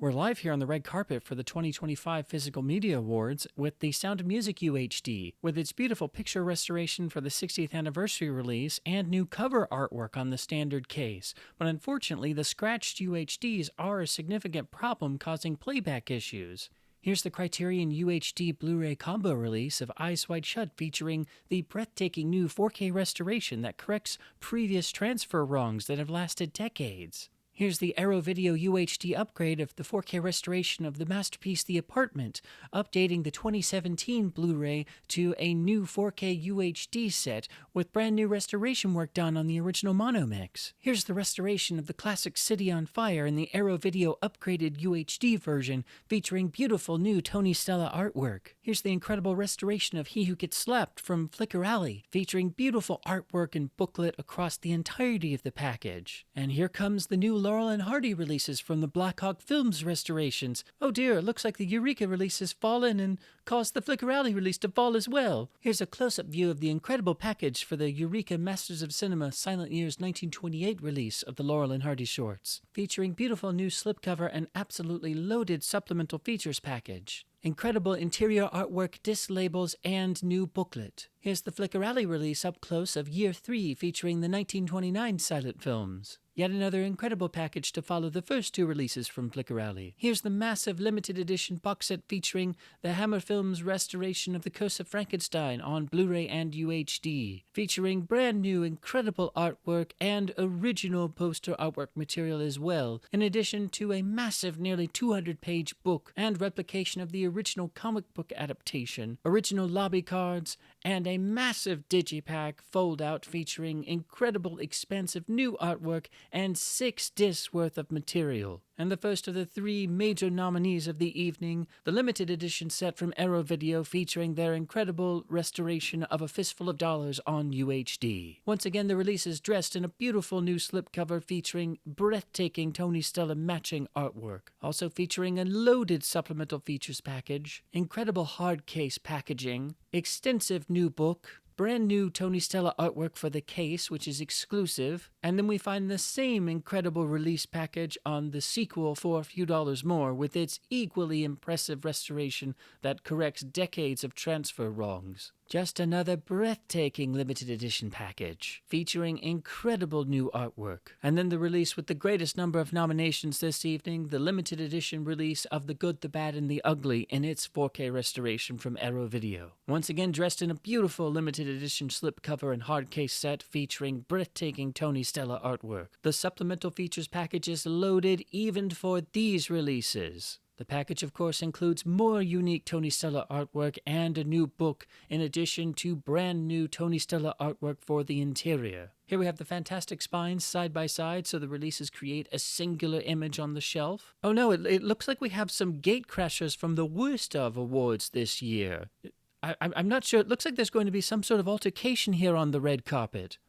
We're live here on the red carpet for the 2025 Physical Media Awards with the Sound of Music UHD, with its beautiful picture restoration for the 60th anniversary release and new cover artwork on the standard case. But unfortunately, the scratched UHDs are a significant problem, causing playback issues. Here's the Criterion UHD Blu-ray combo release of Eyes Wide Shut, featuring the breathtaking new 4K restoration that corrects previous transfer wrongs that have lasted decades. Here's the Arrow Video UHD upgrade of the 4K restoration of the masterpiece The Apartment, updating the 2017 Blu-ray to a new 4K UHD set with brand new restoration work done on the original mono mix. Here's the restoration of the classic City on Fire in the Arrow Video upgraded UHD version, featuring beautiful new Tony Stella artwork. Here's the incredible restoration of He Who Gets Slapped from Flicker Alley, featuring beautiful artwork and booklet across the entirety of the package. And here comes the new Laurel and Hardy releases from the Blackhawk Films restorations. Oh dear, it looks like the Eureka release has fallen and caused the Flicker Alley release to fall as well. Here's a close-up view of the incredible package for the Eureka Masters of Cinema Silent Years 1928 release of the Laurel and Hardy shorts, featuring beautiful new slipcover and absolutely loaded supplemental features package. Incredible interior artwork, disc labels, and new booklet. Here's the Flicker Alley release up close of Year 3, featuring the 1929 silent films. Yet another incredible package to follow the first two releases from Flicker Alley. Here's the massive limited edition box set featuring the Hammer Films restoration of The Curse of Frankenstein on Blu-ray and UHD, featuring brand new incredible artwork and original poster artwork material as well, in addition to a massive nearly 200-page book and replication of the original comic book adaptation, original lobby cards, and a massive digipack fold-out featuring incredible expansive new artwork and 6 discs worth of material. And the first of the 3 major nominees of the evening, the limited edition set from Arrow Video featuring their incredible restoration of A Fistful of Dollars on UHD. Once again, the release is dressed in a beautiful new slipcover featuring breathtaking Tony Stella matching artwork, also featuring a loaded supplemental features package, incredible hard case packaging, extensive new book, brand new Tony Stella artwork for the case, which is exclusive, and then we find the same incredible release package on the sequel for a few dollars more, with its equally impressive restoration that corrects decades of transfer wrongs. Just another breathtaking limited edition package, featuring incredible new artwork. And then the release with the greatest number of nominations this evening, the limited edition release of The Good, the Bad, and the Ugly in its 4K restoration from Arrow Video. Once again dressed in a beautiful limited edition slipcover and hardcase set featuring breathtaking Tony Stella artwork. The supplemental features package is loaded even for these releases. The package, of course, includes more unique Tony Stella artwork and a new book, in addition to brand new Tony Stella artwork for the interior. Here we have the fantastic spines side by side, so the releases create a singular image on the shelf. Oh no, it looks like we have some gate crashers from the worst of awards this year. I'm not sure. It looks like there's going to be some sort of altercation here on the red carpet.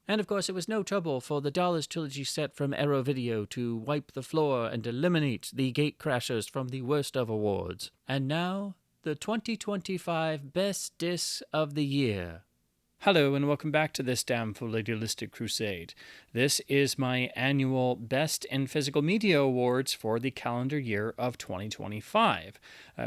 And of course, it was no trouble for the Dollars Trilogy set from Arrow Video to wipe the floor and eliminate the gate crashers from the worst of awards. And now, the 2025 Best Discs of the Year. Hello and welcome back to this damn full idealistic crusade. This is my annual Best in Physical Media Awards for the calendar year of 2025.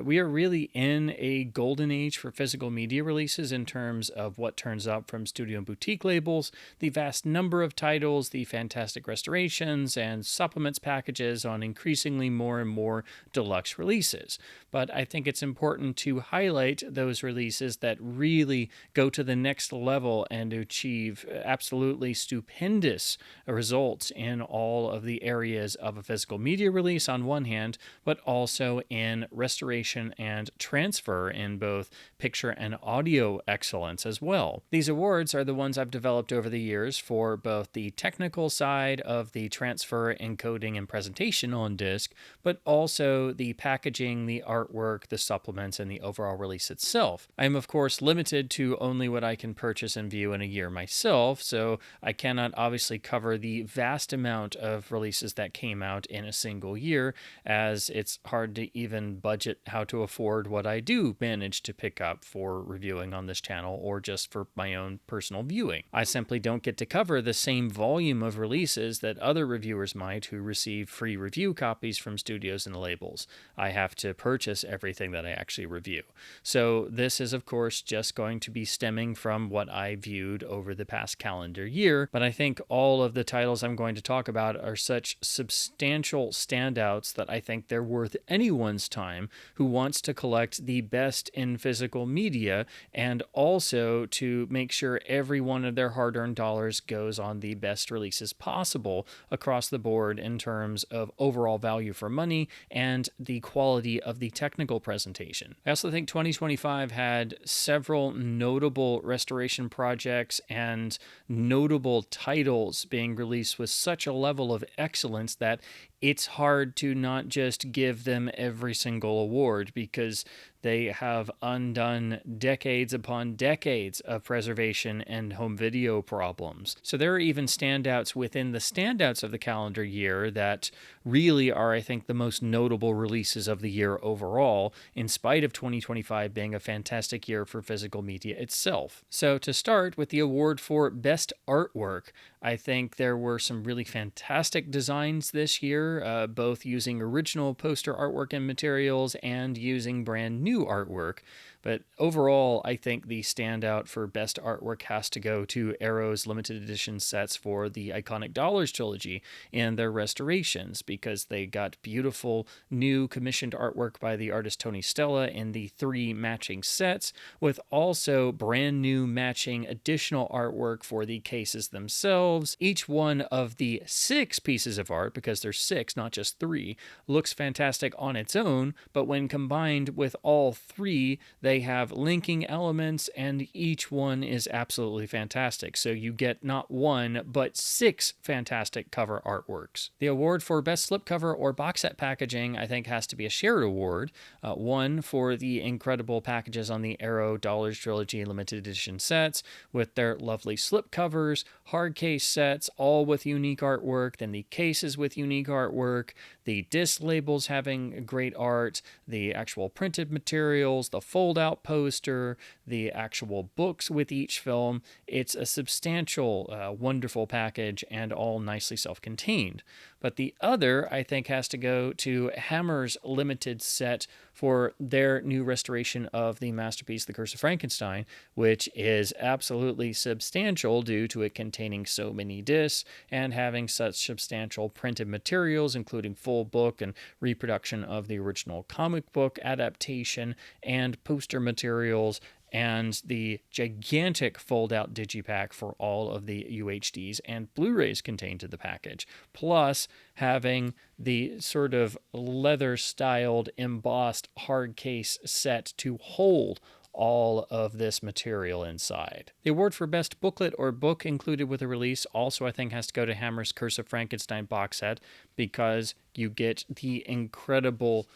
We are really in a golden age for physical media releases in terms of what turns up from studio and boutique labels, the vast number of titles, the fantastic restorations, and supplements packages on increasingly more and more deluxe releases. But I think it's important to highlight those releases that really go to the next level and achieve absolutely stupendous results in all of the areas of a physical media release on one hand, but also in restoration and transfer in both picture and audio excellence as well. These awards are the ones I've developed over the years for both the technical side of the transfer, encoding, and presentation on disc, but also the packaging, the artwork, the supplements, and the overall release itself. I am, of course, limited to only what I can purchase purchase and view in a year myself, so I cannot obviously cover the vast amount of releases that came out in a single year, as it's hard to even budget how to afford what I do manage to pick up for reviewing on this channel or just for my own personal viewing. I simply don't get to cover the same volume of releases that other reviewers might who receive free review copies from studios and labels. I have to purchase everything that I actually review. So this is, of course, just going to be stemming from what I viewed over the past calendar year, but I think all of the titles I'm going to talk about are such substantial standouts that I think they're worth anyone's time who wants to collect the best in physical media and also to make sure every one of their hard-earned dollars goes on the best releases possible across the board in terms of overall value for money and the quality of the technical presentation. I also think 2025 had several notable restoration projects and notable titles being released with such a level of excellence that it's hard to not just give them every single award, because they have undone decades upon decades of preservation and home video problems. So there are even standouts within the standouts of the calendar year that really are, I think, the most notable releases of the year overall, in spite of 2025 being a fantastic year for physical media itself. So to start with the award for Best Artwork, I think there were some really fantastic designs this year, both using original poster artwork and materials and using brand new artwork. But overall, I think the standout for best artwork has to go to Arrow's limited edition sets for the iconic Dollars trilogy and their restorations, because they got beautiful new commissioned artwork by the artist Tony Stella in the 3 matching sets, with also brand new matching additional artwork for the cases themselves. Each one of the 6 pieces of art, because there's 6, not just 3, looks fantastic on its own, but when combined with all 3, they have linking elements, and each one is absolutely fantastic. So you get not 1, but 6 fantastic cover artworks. The award for Best Slipcover or Box Set Packaging, I think, has to be a shared award. One for the incredible packages on the Arrow Dollars Trilogy limited edition sets, with their lovely slipcovers, hard case sets, all with unique artwork, then the cases with unique artwork, the disc labels having great art, the actual printed materials, the fold-out poster, the actual books with each film. It's a substantial, wonderful package and all nicely self-contained. But the other, I think, has to go to Hammer's limited set for their new restoration of the masterpiece, The Curse of Frankenstein, which is absolutely substantial due to it containing so many discs and having such substantial printed materials, including full book and reproduction of the original comic book adaptation and poster materials, and the gigantic fold-out digipack for all of the UHDs and Blu-rays contained in the package, plus having the sort of leather-styled embossed hard case set to hold all of this material inside. The award for Best Booklet or Book included with a release also, I think, has to go to Hammer's Curse of Frankenstein box set, because you get the incredible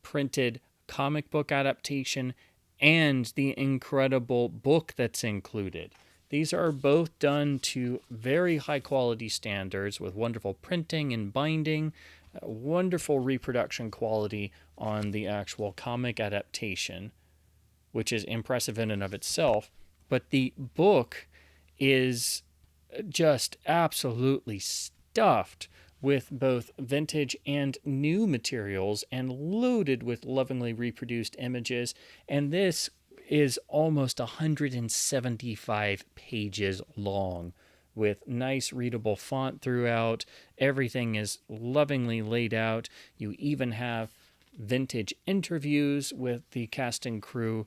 printed comic book adaptation and the incredible book that's included. These are both done to very high quality standards with wonderful printing and binding, wonderful reproduction quality on the actual comic adaptation, which is impressive in and of itself. But the book is just absolutely stuffed with both vintage and new materials and loaded with lovingly reproduced images. And this is almost 175 pages long with nice readable font throughout. Everything is lovingly laid out. You even have vintage interviews with the cast and crew.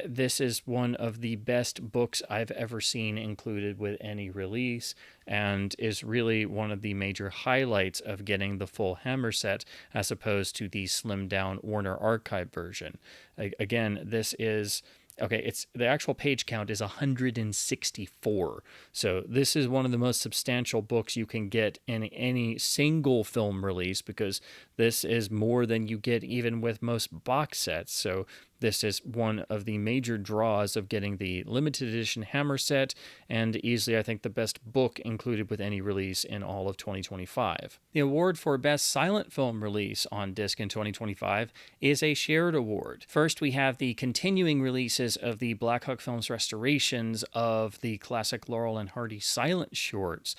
This is one of the best books I've ever seen included with any release, and is really one of the major highlights of getting the full Hammer set as opposed to the slimmed down Warner Archive version. Again, this is... okay, it's the actual page count is 164. So this is one of the most substantial books you can get in any single film release, because this is more than you get even with most box sets. So This is one of the major draws of getting the limited edition Hammer set, and easily I think the best book included with any release in all of 2025. The award for Best Silent Film Release on disc in 2025 is a shared award. First, we have the continuing releases of the Blackhawk Films restorations of the classic Laurel and Hardy silent shorts,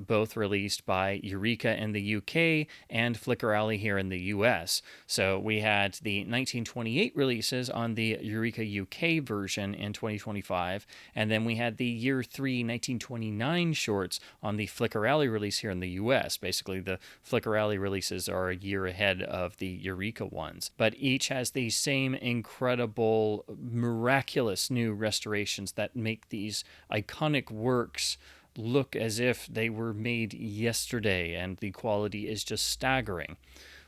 both released by Eureka in the UK and Flicker Alley here in the US. So we had the 1928 releases on the Eureka UK version in 2025, and then we had the Year 3 1929 shorts on the Flicker Alley release here in the US. Basically, the Flicker Alley releases are a year ahead of the Eureka ones, but each has the same incredible, miraculous new restorations that make these iconic works look as if they were made yesterday, and the quality is just staggering.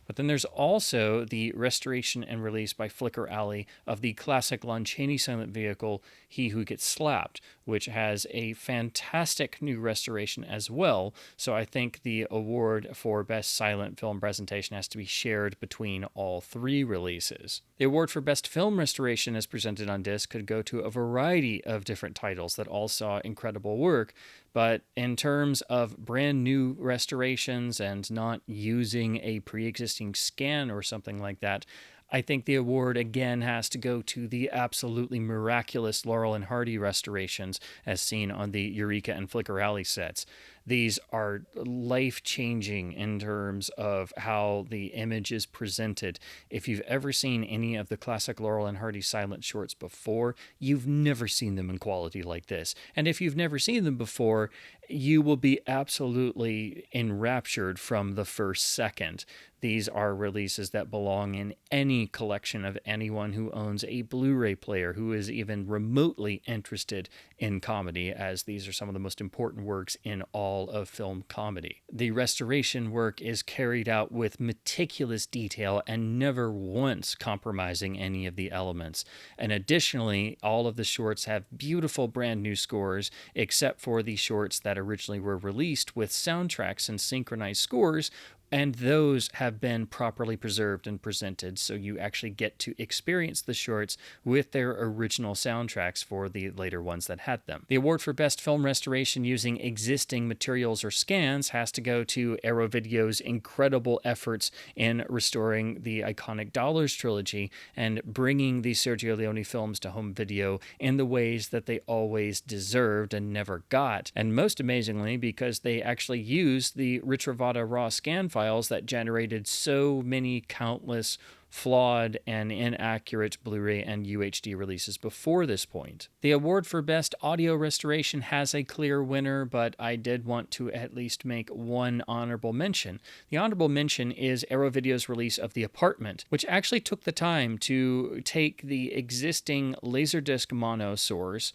But then there's also the restoration and release by Flicker Alley of the classic Lon Chaney silent vehicle, He Who Gets Slapped, which has a fantastic new restoration as well. So I think the award for Best Silent Film Presentation has to be shared between all three releases. The award for Best Film Restoration as presented on disc could go to a variety of different titles that all saw incredible work, but in terms of brand new restorations and not using a pre-existing scan or something like that, I think the award again has to go to the absolutely miraculous Laurel and Hardy restorations as seen on the Eureka and Flicker Alley sets. These are life-changing in terms of how the image is presented. If you've ever seen any of the classic Laurel and Hardy silent shorts before, you've never seen them in quality like this. And if you've never seen them before, you will be absolutely enraptured from the first second. These are releases that belong in any collection of anyone who owns a Blu-ray player who is even remotely interested in comedy, as these are some of the most important works in all of film comedy. The restoration work is carried out with meticulous detail and never once compromising any of the elements. And additionally, all of the shorts have beautiful brand new scores, except for the shorts that originally were released with soundtracks and synchronized scores, and those have been properly preserved and presented, so you actually get to experience the shorts with their original soundtracks for the later ones that had them. The award for Best Film Restoration using existing materials or scans has to go to Arrow Video's incredible efforts in restoring the iconic Dollars trilogy and bringing the Sergio Leone films to home video in the ways that they always deserved and never got. And most amazingly, because they actually used the Retrovato raw scan files that generated so many countless flawed and inaccurate Blu-ray and UHD releases before this point. The award for Best Audio Restoration has a clear winner, but I did want to at least make one honorable mention. The honorable mention is Arrow Video's release of The Apartment, which actually took the time to take the existing Laserdisc mono source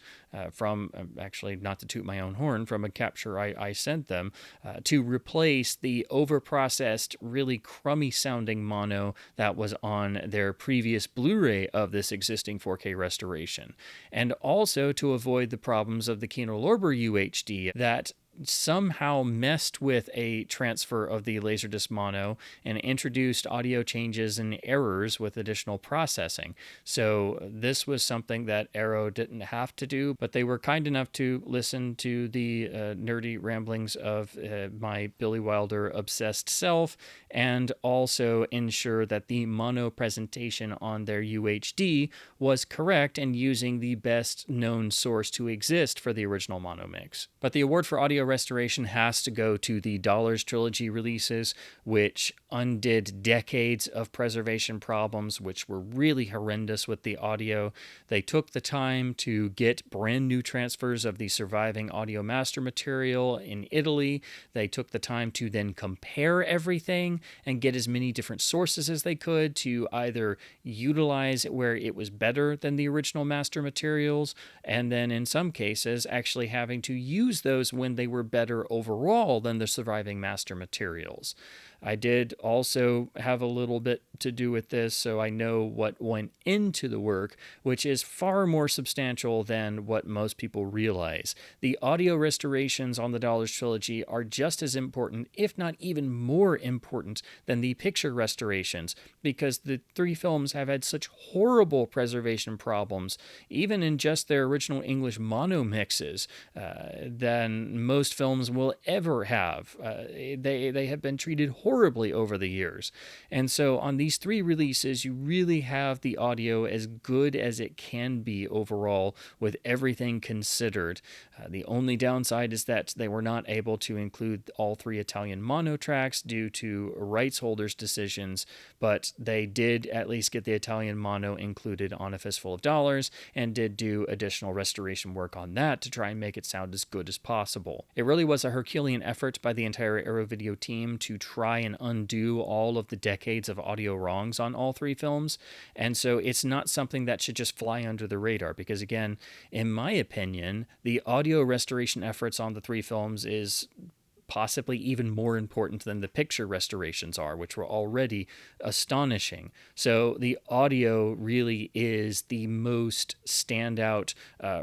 from, actually not to toot my own horn, from a capture I sent them, to replace the overprocessed, really crummy sounding mono that was on their previous Blu-ray of this existing 4K restoration, and also to avoid the problems of the Kino Lorber UHD that somehow messed with a transfer of the Laserdisc mono and introduced audio changes and errors with additional processing. So this was something that Arrow didn't have to do, but they were kind enough to listen to the nerdy ramblings of my Billy Wilder obsessed self, and also ensure that the mono presentation on their UHD was correct and using the best known source to exist for the original mono mix. But the award for audio restoration has to go to the Dollars trilogy releases, which undid decades of preservation problems, which were really horrendous with the audio. They took the time to get brand new transfers of the surviving audio master material in Italy. They took the time to then compare everything and get as many different sources as they could to either utilize where it was better than the original master materials, and then in some cases actually having to use those when they were better overall than the surviving master materials. I did also have a little bit to do with this, so I know what went into the work, which is far more substantial than what most people realize. The audio restorations on the Dollars Trilogy are just as important, if not even more important, than the picture restorations, because the three films have had such horrible preservation problems, even in just their original English mono mixes, than most films will ever have. They have been treated horribly over the years. And so on these three releases, you really have the audio as good as it can be overall, with everything considered. The only downside is that they were not able to include all three Italian mono tracks due to rights holders' decisions, but they did at least get the Italian mono included on A Fistful of Dollars, and did do additional restoration work on that to try and make it sound as good as possible. It really was a Herculean effort by the entire Arrow Video team to try and undo all of the decades of audio wrongs on all three films, and so it's not something that should just fly under the radar, because again, in my opinion, the audio restoration efforts on the three films is possibly even more important than the picture restorations are, which were already astonishing. So the audio really is the most standout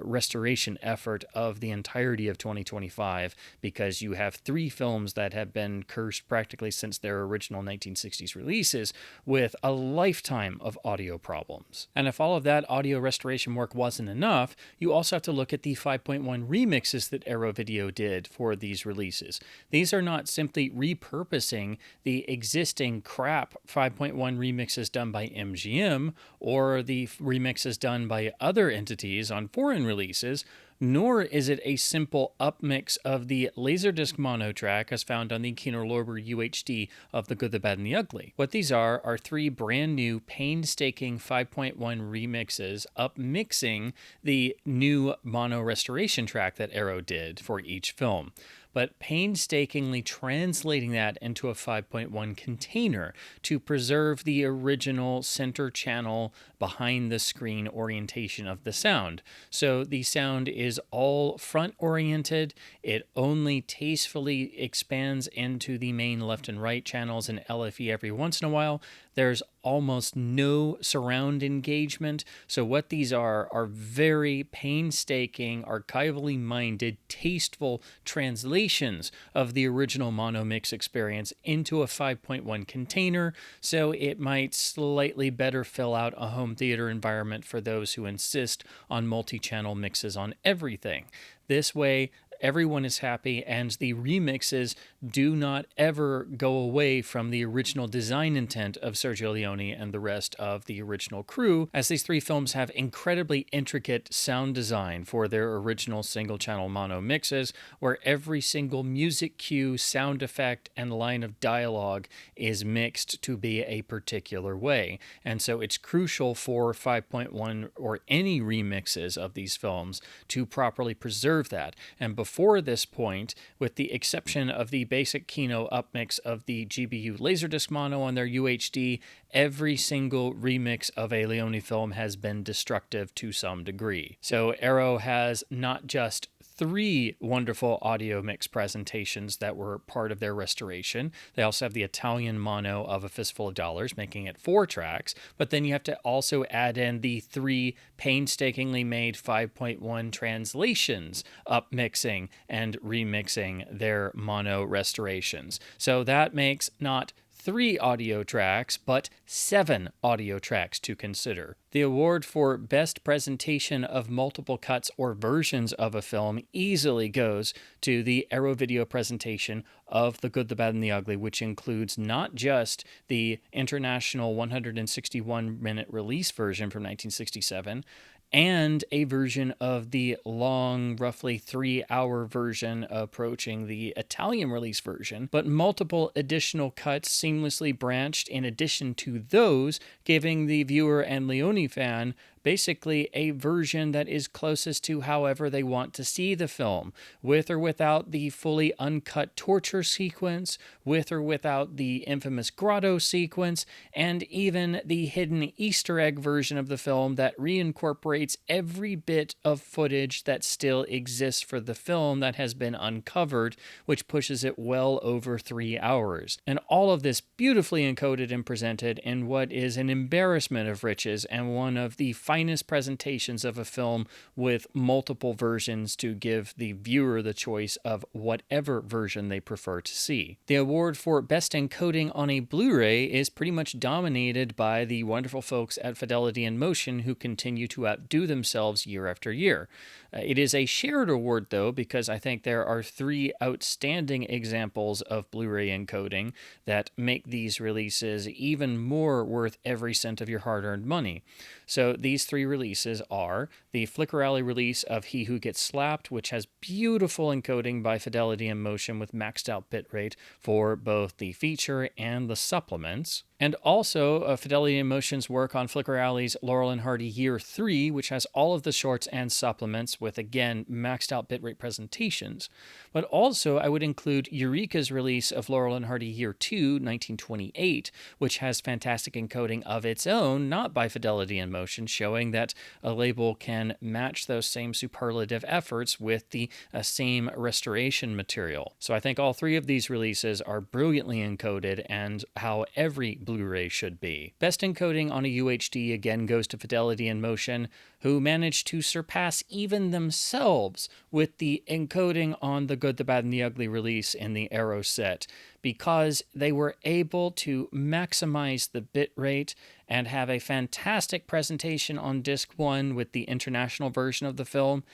restoration effort of the entirety of 2025, because you have three films that have been cursed practically since their original 1960s releases with a lifetime of audio problems. And if all of that audio restoration work wasn't enough, you also have to look at the 5.1 remixes that Arrow Video did for these releases. These are not simply repurposing the existing crap 5.1 remixes done by MGM or the remixes done by other entities on foreign releases, nor is it a simple upmix of the Laserdisc mono track as found on the Kino Lorber UHD of The Good, the Bad, and the Ugly. What these are three brand new, painstaking 5.1 remixes upmixing the new mono restoration track that Arrow did for each film, but painstakingly translating that into a 5.1 container to preserve the original center channel behind the screen orientation of the sound. So the sound is all front oriented. It only tastefully expands into the main left and right channels and LFE every once in a while. There's almost no surround engagement. So what these are very painstaking, archivally minded, tasteful translations of the original mono mix experience into a 5.1 container, so it might slightly better fill out a home theater environment for those who insist on multi-channel mixes on everything. This way, everyone is happy, and the remixes do not ever go away from the original design intent of Sergio Leone and the rest of the original crew, as these three films have incredibly intricate sound design for their original single-channel mono mixes, where every single music cue, sound effect, and line of dialogue is mixed to be a particular way. And so it's crucial for 5.1 or any remixes of these films to properly preserve that. And before this point, with the exception of the basic Kino upmix of the GBU Laserdisc mono on their UHD, every single remix of a Leone film has been destructive to some degree. So Arrow has not just three wonderful audio mix presentations that were part of their restoration. They also have the Italian mono of A Fistful of Dollars, making it 4 tracks, but then you have to also add in the 3 painstakingly made 5.1 translations, upmixing and remixing their mono restorations. So that makes not 3 audio tracks, but 7 audio tracks to consider. The award for Best Presentation of Multiple Cuts or Versions of a Film easily goes to the Arrow Video presentation of The Good, the Bad, and the Ugly, which includes not just the international 161-minute release version from 1967, and a version of the long, roughly 3-hour version approaching the Italian release version, but multiple additional cuts seamlessly branched in addition to those, giving the viewer and Leone fan basically a version that is closest to however they want to see the film, with or without the fully uncut torture sequence, with or without the infamous grotto sequence, and even the hidden Easter egg version of the film that reincorporates every bit of footage that still exists for the film that has been uncovered, which pushes it well over 3 hours. And all of this beautifully encoded and presented in what is an embarrassment of riches and one of the finest presentations of a film with multiple versions to give the viewer the choice of whatever version they prefer to see. The award for Best Encoding on a Blu-ray is pretty much dominated by the wonderful folks at Fidelity in Motion who continue to outdo themselves year after year. It is a shared award, though, because I think there are 3 outstanding examples of Blu-ray encoding that make these releases even more worth every cent of your hard-earned money. So these 3 releases are the Flicker Alley release of He Who Gets Slapped, which has beautiful encoding by Fidelity in Motion with maxed out bitrate for both the feature and the supplements. And also Fidelity in Motion's work on Flicker Alley's Laurel and Hardy Year 3, which has all of the shorts and supplements with, again, maxed out bitrate presentations. But also I would include Eureka's release of Laurel and Hardy Year 2, 1928, which has fantastic encoding of its own, not by Fidelity in Motion, showing that a label can match those same superlative efforts with the same restoration material. So I think all 3 of these releases are brilliantly encoded and how every Blu-ray should be. Best encoding on a UHD again goes to Fidelity in Motion, who managed to surpass even themselves with the encoding on the Good, the Bad, and the Ugly release in the Arrow set, because they were able to maximize the bitrate and have a fantastic presentation on disc 1 with the international version of the film,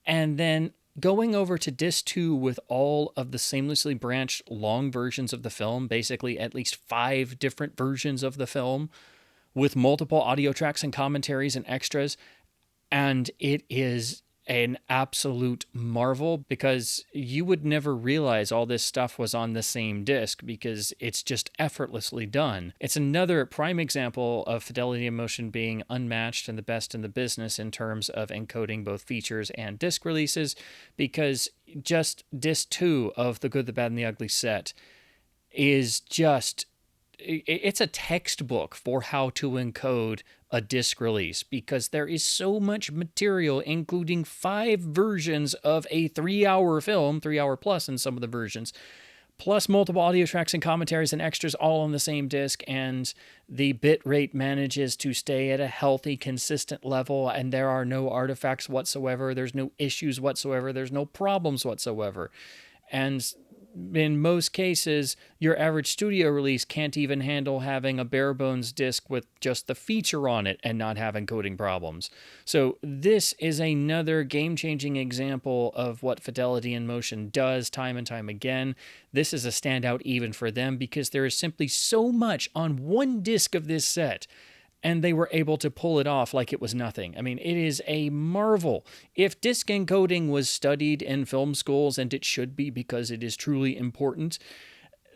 and then going over to disc 2 with all of the seamlessly branched long versions of the film, basically at least 5 different versions of the film, with multiple audio tracks and commentaries and extras. And it is an absolute marvel because you would never realize all this stuff was on the same disc because it's just effortlessly done. It's another prime example of Fidelity in Motion being unmatched and the best in the business in terms of encoding both features and disc releases, because just disc 2 of the Good, the Bad, and the Ugly set is just... it's a textbook for how to encode a disc release, because there is so much material, including 5 versions of a 3-hour film, 3 hour plus in some of the versions, plus multiple audio tracks and commentaries and extras all on the same disc, and the bit rate manages to stay at a healthy, consistent level, and there are no artifacts whatsoever, there's no issues whatsoever, there's no problems whatsoever. And in most cases, your average studio release can't even handle having a bare bones disc with just the feature on it and not having coding problems. So this is another game-changing example of what Fidelity in Motion does time and time again. This is a standout even for them because there is simply so much on one disc of this set, and they were able to pull it off like it was nothing. I mean, it is a marvel. If disc encoding was studied in film schools, and it should be because it is truly important,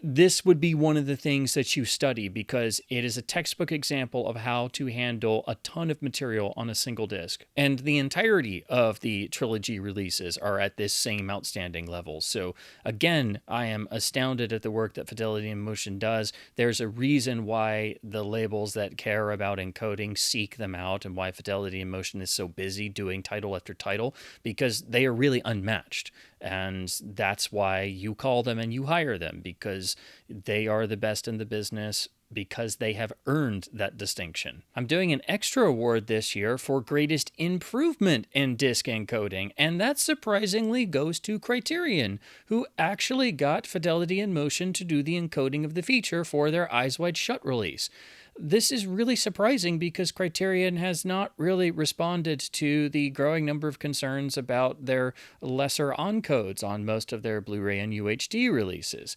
this would be one of the things that you study because it is a textbook example of how to handle a ton of material on a single disc. And the entirety of the Trilogy releases are at this same outstanding level. So again, I am astounded at the work that Fidelity in Motion does. There's a reason why the labels that care about encoding seek them out, and why Fidelity in Motion is so busy doing title after title, because they are really unmatched. And that's why you call them and you hire them, because they are the best in the business, because they have earned that distinction. I'm doing an extra award this year for greatest improvement in disc encoding, and that surprisingly goes to Criterion, who actually got Fidelity in Motion to do the encoding of the feature for their Eyes Wide Shut release. This is really surprising because Criterion has not really responded to the growing number of concerns about their lesser encodes on most of their Blu-ray and UHD releases.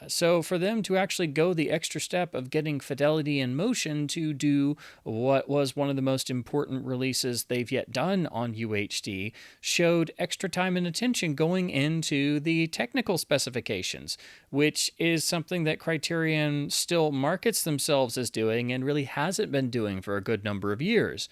So for them to actually go the extra step of getting Fidelity in Motion to do what was one of the most important releases they've yet done on UHD showed extra time and attention going into the technical specifications, which is something that Criterion still markets themselves as doing and really hasn't been doing for a good number of years.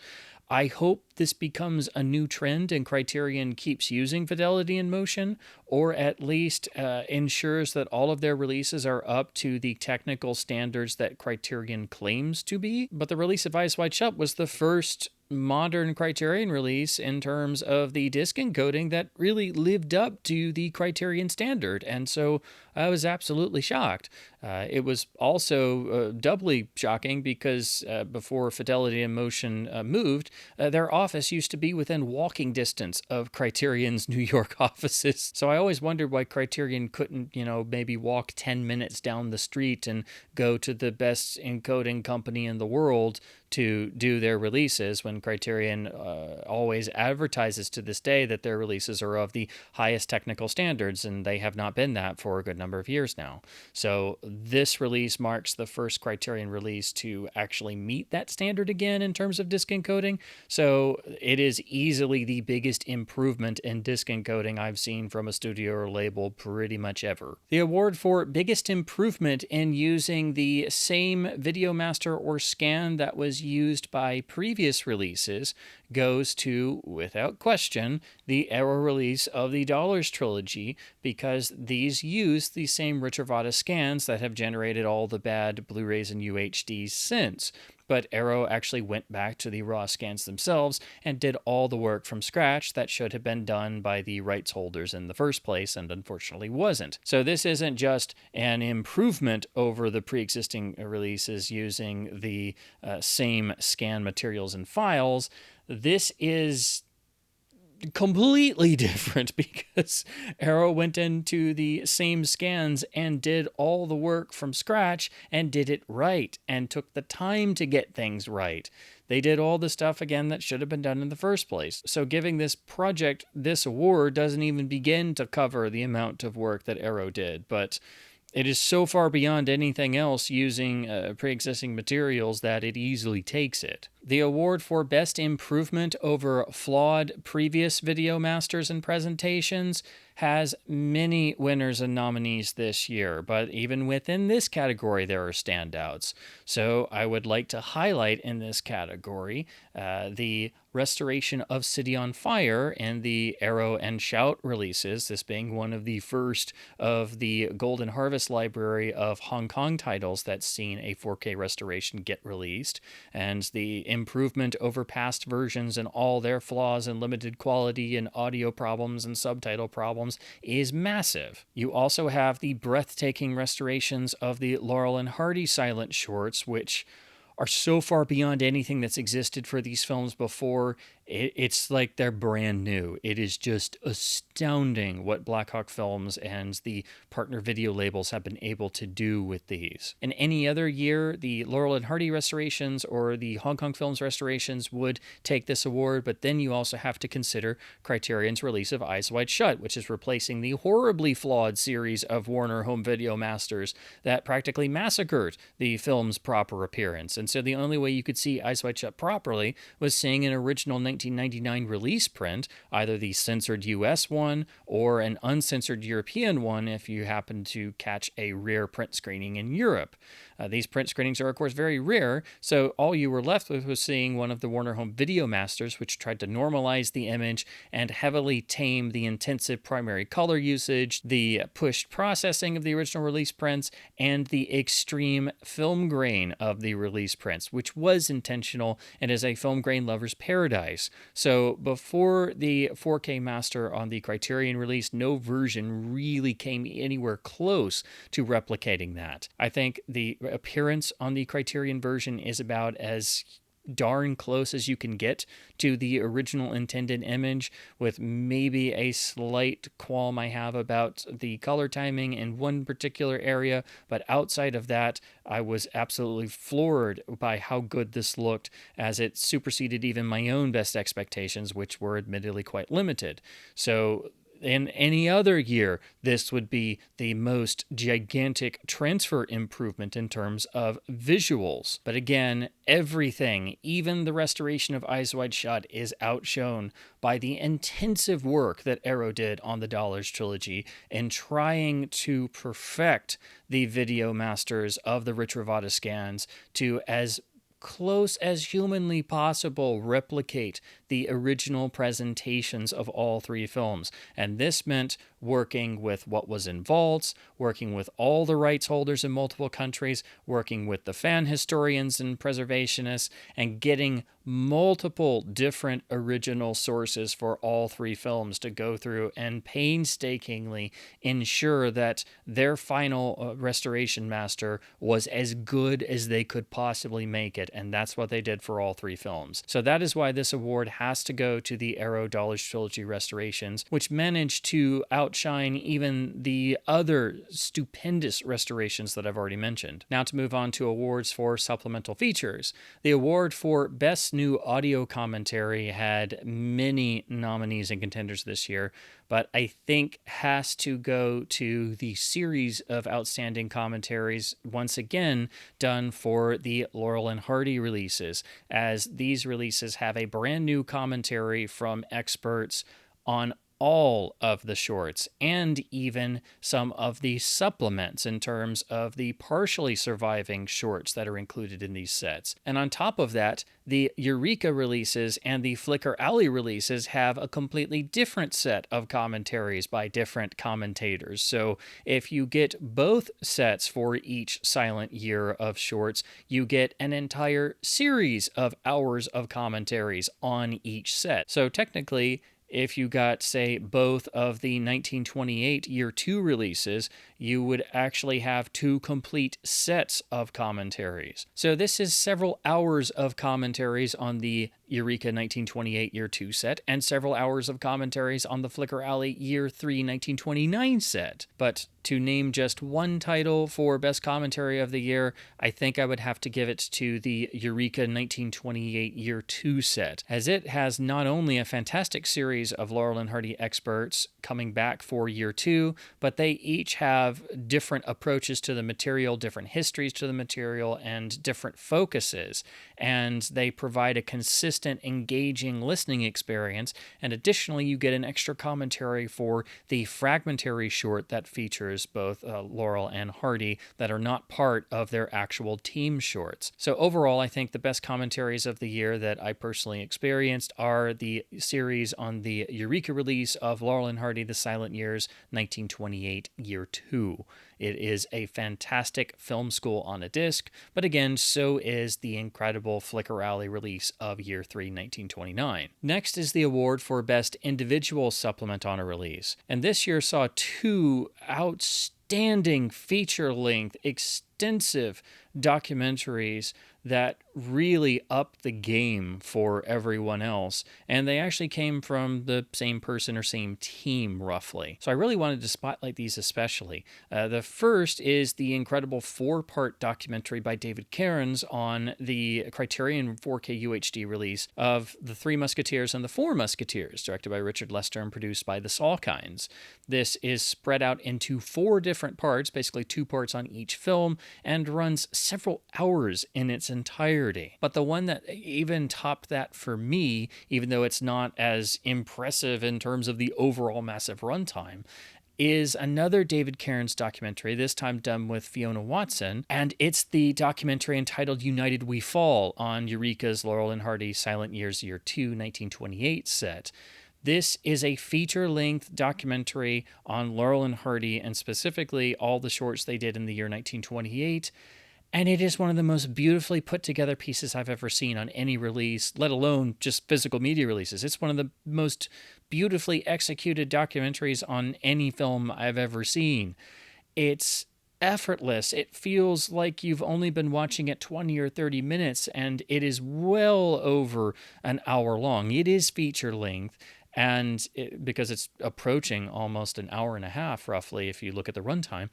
I hope this becomes a new trend and Criterion keeps using fidelity in motion, or at least ensures that all of their releases are up to the technical standards that Criterion claims to be. But the release of Eyes Wide Shut was the first modern Criterion release in terms of the disc encoding that really lived up to the Criterion standard, and so I was absolutely shocked. It was also doubly shocking because before Fidelity in Motion moved, their office used to be within walking distance of Criterion's New York offices. So I always wondered why Criterion couldn't, maybe walk 10 minutes down the street and go to the best encoding company in the world to do their releases, when Criterion always advertises to this day that their releases are of the highest technical standards, and they have not been that for a good number of years now. So this release marks the first Criterion release to actually meet that standard again in terms of disc encoding. So it is easily the biggest improvement in disc encoding I've seen from a studio or label pretty much ever. The award for biggest improvement in using the same video master or scan that was used by previous releases goes to, without question, the Arrow release of the Dollars Trilogy, because these use the same Retrovato scans that have generated all the bad Blu-rays and UHDs since. But Arrow actually went back to the raw scans themselves and did all the work from scratch that should have been done by the rights holders in the first place, and unfortunately wasn't. So this isn't just an improvement over the pre-existing releases using the same scan materials and files. This is completely different because Arrow went into the same scans and did all the work from scratch and did it right and took the time to get things right. They did all the stuff again that should have been done in the first place. So giving this project this award doesn't even begin to cover the amount of work that Arrow did, but it is so far beyond anything else using pre-existing materials that it easily takes it. The award for Best Improvement over Flawed previous video masters and presentations has many winners and nominees this year, but even within this category there are standouts. So I would like to highlight in this category the restoration of City on Fire and the Arrow and Shout releases, this being one of the first of the Golden Harvest library of Hong Kong titles that's seen a 4K restoration get released, and the improvement over past versions and all their flaws and limited quality and audio problems and subtitle problems is massive. You also have the breathtaking restorations of the Laurel and Hardy silent shorts, which are so far beyond anything that's existed for these films before. It's like they're brand new. It is just astounding what Blackhawk Films and the partner video labels have been able to do with these. In any other year, the Laurel and Hardy restorations or the Hong Kong Films restorations would take this award, but then you also have to consider Criterion's release of Eyes Wide Shut, which is replacing the horribly flawed series of Warner home video masters that practically massacred the film's proper appearance. And so the only way you could see Eyes Wide Shut properly was seeing an original 1999 release print, either the censored US one or an uncensored European one if you happen to catch a rare print screening in Europe. These print screenings are, of course, very rare, so all you were left with was seeing one of the Warner Home Video Masters, which tried to normalize the image and heavily tame the intensive primary color usage, the pushed processing of the original release prints, and the extreme film grain of the release prints, which was intentional and is a film grain lover's paradise. So before the 4K master on the Criterion release, no version really came anywhere close to replicating that. I think the appearance on the Criterion version is about as darn close as you can get to the original intended image, with maybe a slight qualm I have about the color timing in one particular area, but outside of that, I was absolutely floored by how good this looked, as it superseded even my own best expectations, which were admittedly quite limited. So in any other year, this would be the most gigantic transfer improvement in terms of visuals. But again, everything, even the restoration of Eyes Wide Shut, is outshone by the intensive work that Arrow did on the Dollars Trilogy in trying to perfect the video masters of the Retrovato scans to as close as humanly possible replicate the original presentations of all three films. And this meant working with what was in vaults, working with all the rights holders in multiple countries, working with the fan historians and preservationists, and getting multiple different original sources for all three films to go through and painstakingly ensure that their final restoration master was as good as they could possibly make it. And that's what they did for all three films. So that is why this award has to go to the Arrow Dollars Trilogy restorations, which managed to outshine even the other stupendous restorations that I've already mentioned. Now to move on to awards for supplemental features. The award for Best New Audio Commentary had many nominees and contenders this year, but I think has to go to the series of outstanding commentaries, once again done for the Laurel and Hardy releases, as these releases have a brand new commentary from experts on all of the shorts and even some of the supplements in terms of the partially surviving shorts that are included in these sets. And on top of that, the Eureka releases and the Flicker Alley releases have a completely different set of commentaries by different commentators. So if you get both sets for each silent year of shorts, you get an entire series of hours of commentaries on each set. So technically, if you got, say, both of the 1928 Year 2 releases, you would actually have two complete sets of commentaries. So this is several hours of commentaries on the Eureka 1928 Year 2 set, and several hours of commentaries on the Flicker Alley Year 3 1929 set. But to name just one title for Best Commentary of the Year, I think I would have to give it to the Eureka 1928 Year 2 set, as it has not only a fantastic series of Laurel and Hardy experts coming back for Year 2, but they each have different approaches to the material, different histories to the material, and different focuses. And they provide a consistent, engaging listening experience. And additionally, you get an extra commentary for the fragmentary short that features both Laurel and Hardy that are not part of their actual team shorts. So overall, I think the best commentaries of the year that I personally experienced are the series on the Eureka release of Laurel and Hardy, The Silent Years, 1928, Year 2. It is a fantastic film school on a disc, but again, so is the incredible Flicker Alley release of Year 3, 1929. Next is the award for Best Individual Supplement on a Release, and this year saw two outstanding feature-length, extensive documentaries that really upped the game for everyone else, and they actually came from the same person or same team, roughly. So I really wanted to spotlight these especially. The first is the incredible 4-part documentary by David Cairns on the Criterion 4K UHD release of The Three Musketeers and The Four Musketeers, directed by Richard Lester and produced by the Salkinds. This is spread out into 4 different parts, basically 2 parts on each film, and runs several hours in its entirety. But the one that even topped that for me, even though it's not as impressive in terms of the overall massive runtime, is another David Cairns documentary, this time done with Fiona Watson, and it's the documentary entitled United We Fall on Eureka's Laurel and Hardy Silent Years Year 2, 1928 set. This is a feature-length documentary on Laurel and Hardy, and specifically all the shorts they did in the year 1928, and it is one of the most beautifully put together pieces I've ever seen on any release, let alone just physical media releases. It's one of the most beautifully executed documentaries on any film I've ever seen. It's effortless. It feels like you've only been watching it 20 or 30 minutes, and it is well over an hour long. It is feature length, and because it's approaching almost an hour and a half, roughly, if you look at the runtime,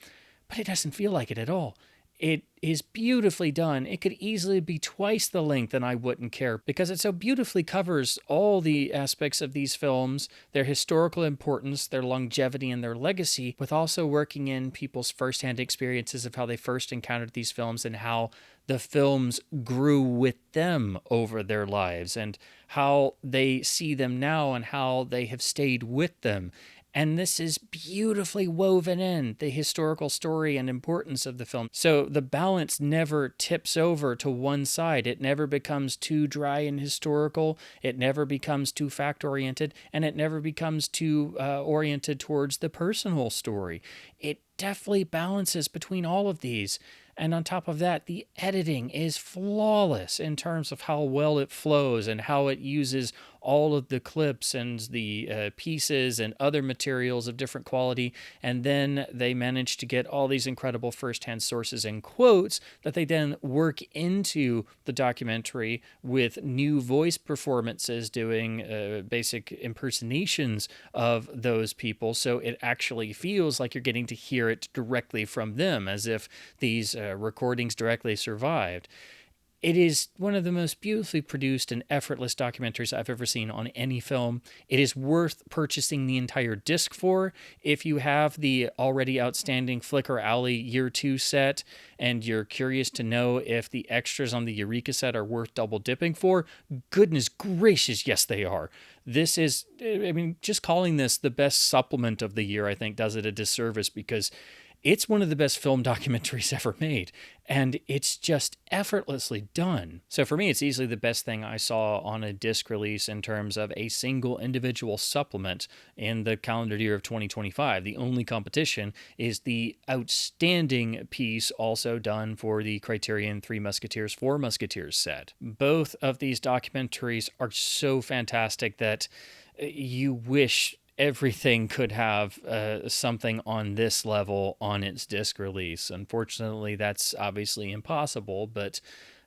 but it doesn't feel like it at all. It is beautifully done. It could easily be twice the length and I wouldn't care, because it so beautifully covers all the aspects of these films, their historical importance, their longevity, and their legacy, with also working in people's firsthand experiences of how they first encountered these films and how the films grew with them over their lives and how they see them now and how they have stayed with them. And this is beautifully woven in the historical story and importance of the film. So the balance never tips over to one side. It never becomes too dry and historical. It never becomes too fact-oriented, and it never becomes too oriented towards the personal story. It definitely balances between all of these. And on top of that, the editing is flawless in terms of how well it flows and how it uses all of the clips and the pieces and other materials of different quality. And then they manage to get all these incredible firsthand sources and quotes that they then work into the documentary with new voice performances doing basic impersonations of those people. So it actually feels like you're getting to hear it directly from them, as if these recordings directly survived. It is one of the most beautifully produced and effortless documentaries I've ever seen on any film. It is worth purchasing the entire disc for. If you have the already outstanding Flickr Alley Year 2 set and you're curious to know if the extras on the Eureka set are worth double dipping for, goodness gracious, yes they are. This is, I mean, just calling this the best supplement of the year, I think, does it a disservice, because it's one of the best film documentaries ever made, and it's just effortlessly done. So for me, it's easily the best thing I saw on a disc release in terms of a single individual supplement in the calendar year of 2025. The only competition is the outstanding piece also done for the Criterion 3 Musketeers, 4 Musketeers set. Both of these documentaries are so fantastic that you wish everything could have something on this level on its disc release. Unfortunately, that's obviously impossible, but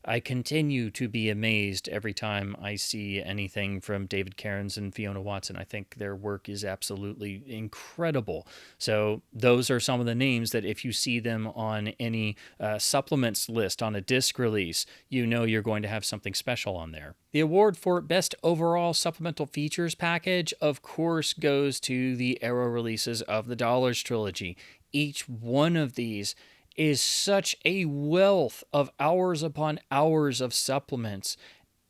I continue to be amazed every time I see anything from David Cairns and Fiona Watson. I think their work is absolutely incredible. So those are some of the names that if you see them on any supplements list on a disc release, you know you're going to have something special on there. The award for Best Overall Supplemental Features Package, of course, goes to the Arrow releases of the Dollars Trilogy. Each one of these is such a wealth of hours upon hours of supplements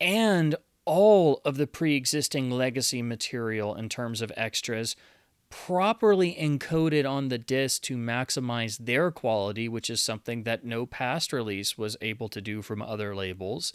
and all of the pre-existing legacy material in terms of extras properly encoded on the disc to maximize their quality, which is something that no past release was able to do from other labels.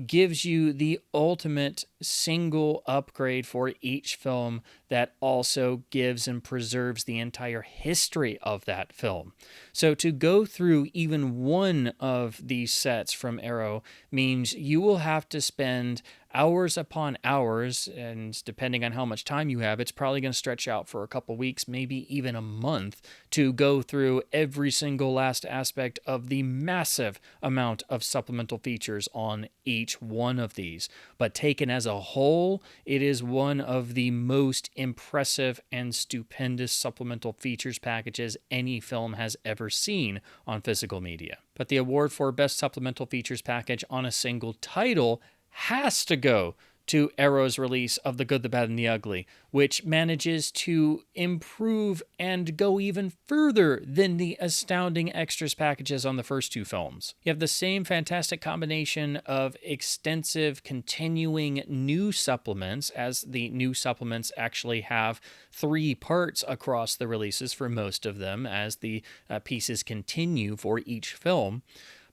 Gives you the ultimate single upgrade for each film that also gives and preserves the entire history of that film. So to go through even one of these sets from Arrow means you will have to spend hours upon hours, and depending on how much time you have, it's probably going to stretch out for a couple weeks, maybe even a month, to go through every single last aspect of the massive amount of supplemental features on each one of these. But taken as a whole, it is one of the most impressive and stupendous supplemental features packages any film has ever seen on physical media. But the award for Best Supplemental Features Package on a single title has to go to Arrow's release of The Good, the Bad, and the Ugly, which manages to improve and go even further than the astounding extras packages on the first two films. You have the same fantastic combination of extensive, continuing new supplements, as the new supplements actually have 3 parts across the releases for most of them, as the pieces continue for each film.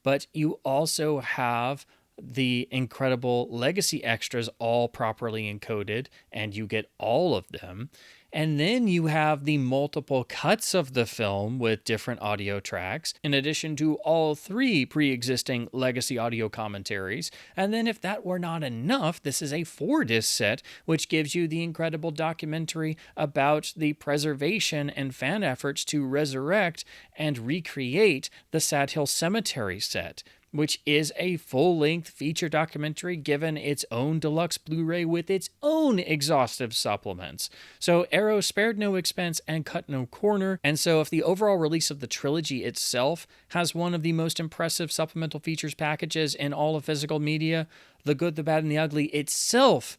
But you also have the incredible legacy extras all properly encoded, and you get all of them. And then you have the multiple cuts of the film with different audio tracks, in addition to all 3 pre-existing legacy audio commentaries. And then if that were not enough, this is a 4-disc set, which gives you the incredible documentary about the preservation and fan efforts to resurrect and recreate the Sad Hill Cemetery set, which is a full-length feature documentary given its own deluxe Blu-ray with its own exhaustive supplements. So Arrow spared no expense and cut no corner, and so if the overall release of the trilogy itself has one of the most impressive supplemental features packages in all of physical media, The Good, the Bad, and the Ugly itself,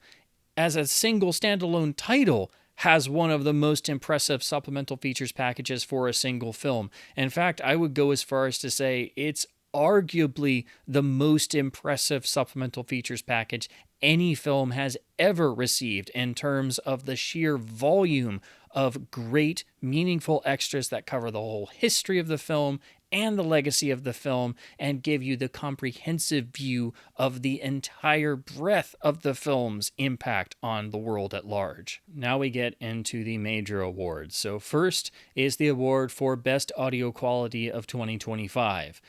as a single standalone title, has one of the most impressive supplemental features packages for a single film. In fact, I would go as far as to say it's arguably the most impressive supplemental features package any film has ever received in terms of the sheer volume of great, meaningful extras that cover the whole history of the film and the legacy of the film and give you the comprehensive view of the entire breadth of the film's impact on the world at large. Now we get into the major awards. So first is the award for Best Audio Quality of 2025.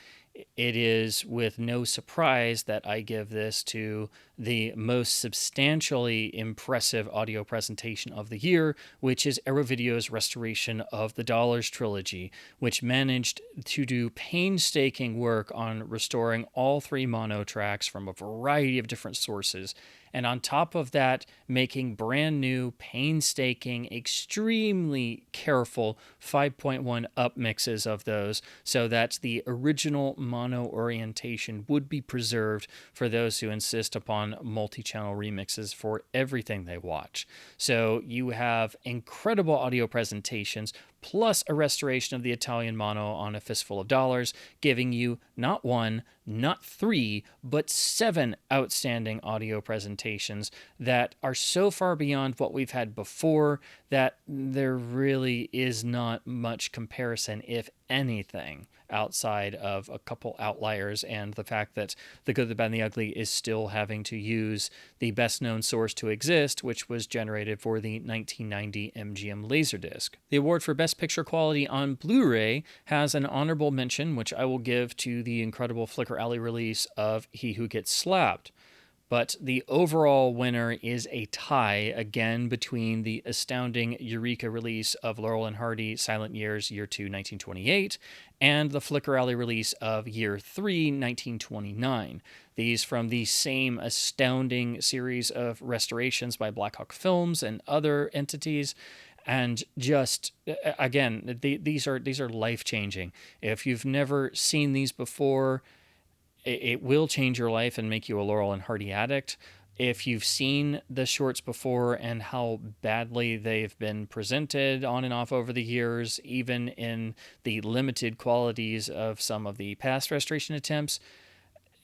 It is with no surprise that I give this to the most substantially impressive audio presentation of the year, which is Video's restoration of the Dollars Trilogy, which managed to do painstaking work on restoring all 3 mono tracks from a variety of different sources. And on top of that, making brand new, painstaking, extremely careful 5.1 up mixes of those so that the original mono orientation would be preserved for those who insist upon multi-channel remixes for everything they watch. So you have incredible audio presentations, plus a restoration of the Italian mono on A Fistful of Dollars, giving you not 1, not 3, but 7 outstanding audio presentations that are so far beyond what we've had before that there really is not much comparison, if anything, outside of a couple outliers and the fact that The Good, the Bad, and the Ugly is still having to use the best known source to exist, which was generated for the 1990 MGM Laserdisc. The award for Best Picture Quality on Blu-ray has an honorable mention, which I will give to the incredible Flickr Alley release of He Who Gets Slapped. But the overall winner is a tie, again, between the astounding Eureka release of Laurel and Hardy, Silent Years, Year 2, 1928, and the Flickr Alley release of Year 3, 1929. These from the same astounding series of restorations by Blackhawk Films and other entities. And just, again, these are life-changing. If you've never seen these before, it will change your life and make you a Laurel and Hardy addict. If you've seen the shorts before and how badly they've been presented on and off over the years, even in the limited qualities of some of the past restoration attempts,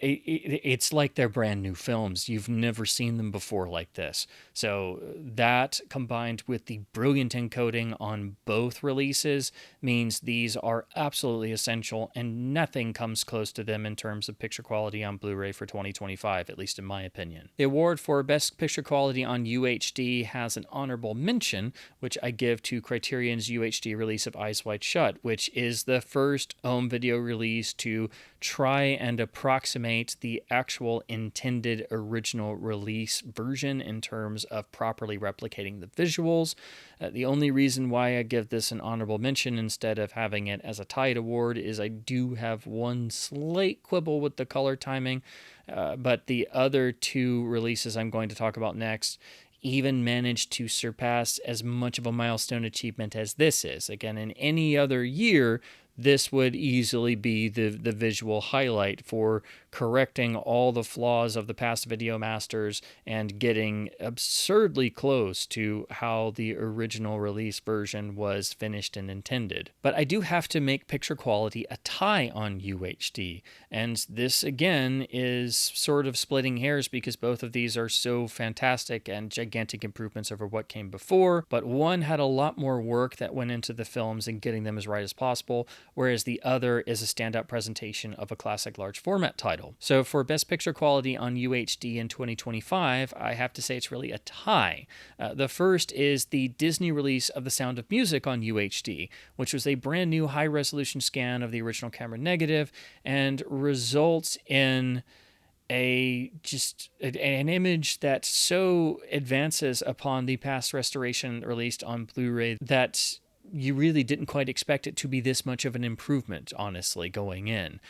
it's like they're brand new films. You've never seen them before like this. So that, combined with the brilliant encoding on both releases, means these are absolutely essential, and nothing comes close to them in terms of picture quality on Blu-ray for 2025, at least in my opinion. The award for Best Picture Quality on UHD has an honorable mention, which I give to Criterion's UHD release of Eyes Wide Shut, which is the first home video release to try and approximate the actual intended original release version in terms of properly replicating the visuals. The only reason why I give this an honorable mention instead of having it as a tied award is I do have one slight quibble with the color timing, but the other 2 releases I'm going to talk about next even managed to surpass as much of a milestone achievement as this is. Again, in any other year, this would easily be the visual highlight for correcting all the flaws of the past video masters and getting absurdly close to how the original release version was finished and intended. But I do have to make picture quality a tie on UHD, and this again is sort of splitting hairs because both of these are so fantastic and gigantic improvements over what came before, but one had a lot more work that went into the films and getting them as right as possible, whereas the other is a standout presentation of a classic large format title. So for Best Picture Quality on UHD in 2025, I have to say it's really a tie. The first is the Disney release of The Sound of Music on UHD, which was a brand new high-resolution scan of the original camera negative and results in an image that so advances upon the past restoration released on Blu-ray that you really didn't quite expect it to be this much of an improvement, honestly, going in.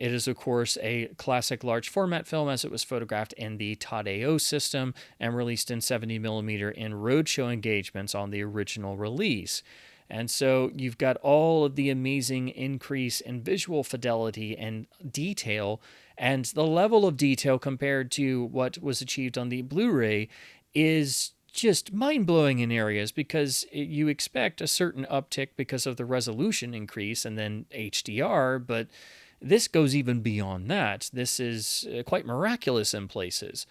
It is, of course, a classic large format film as it was photographed in the Todd-AO system and released in 70mm in roadshow engagements on the original release. And so you've got all of the amazing increase in visual fidelity and detail, and the level of detail compared to what was achieved on the Blu-ray is just mind-blowing in areas because you expect a certain uptick because of the resolution increase and then HDR, but this goes even beyond that. This is quite miraculous in places.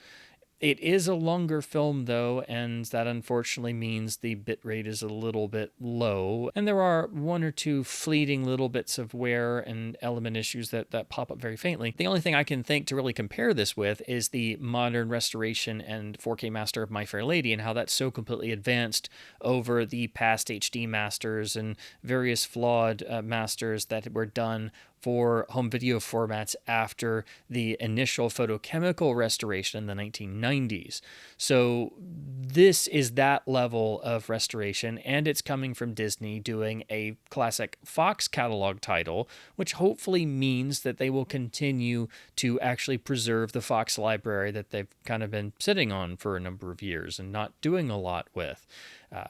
It is a longer film, though, and that unfortunately means the bitrate is a little bit low. And there are one or two fleeting little bits of wear and element issues that pop up very faintly. The only thing I can think to really compare this with is the modern restoration and 4K master of My Fair Lady, and how that's so completely advanced over the past HD masters and various flawed masters that were done for home video formats after the initial photochemical restoration in the 1990s. So this is that level of restoration, and it's coming from Disney doing a classic Fox catalog title, which hopefully means that they will continue to actually preserve the Fox library that they've kind of been sitting on for a number of years and not doing a lot with.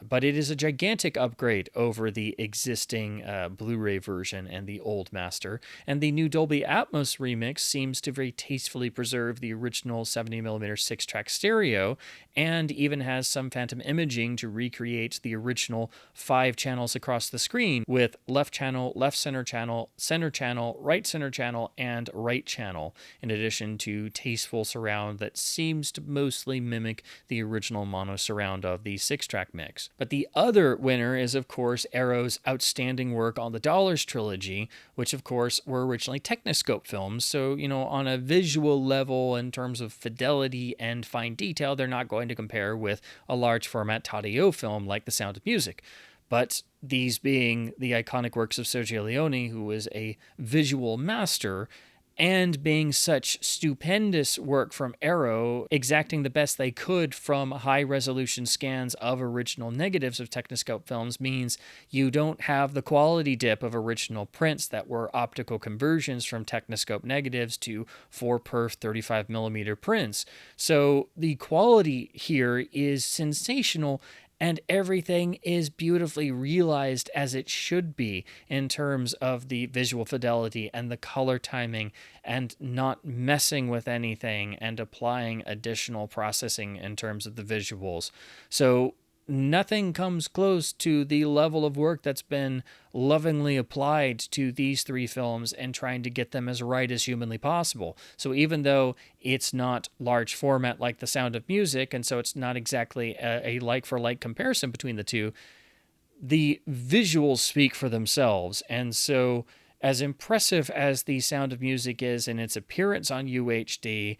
But it is a gigantic upgrade over the existing Blu-ray version and the old master, and the new Dolby Atmos remix seems to very tastefully preserve the original 70mm 6-track stereo, and even has some phantom imaging to recreate the original 5 channels across the screen, with left channel, left center channel, right center channel, and right channel, in addition to tasteful surround that seems to mostly mimic the original mono surround of the 6-track mix. But the other winner is, of course, Arrow's outstanding work on the Dollars trilogy, which, of course, were originally Technoscope films. So, on a visual level, in terms of fidelity and fine detail, they're not going to compare with a large format Taddeo film like The Sound of Music. But these being the iconic works of Sergio Leone, who was a visual master, and being such stupendous work from Arrow, exacting the best they could from high-resolution scans of original negatives of Technoscope films, means you don't have the quality dip of original prints that were optical conversions from Technoscope negatives to 4-perf 35mm prints. So the quality here is sensational, and everything is beautifully realized as it should be in terms of the visual fidelity and the color timing, and not messing with anything and applying additional processing in terms of the visuals. So nothing comes close to the level of work that's been lovingly applied to these 3 films and trying to get them as right as humanly possible. So even though it's not large format like The Sound of Music, and so it's not exactly a like-for-like comparison between the two, the visuals speak for themselves. And so as impressive as The Sound of Music is in its appearance on UHD,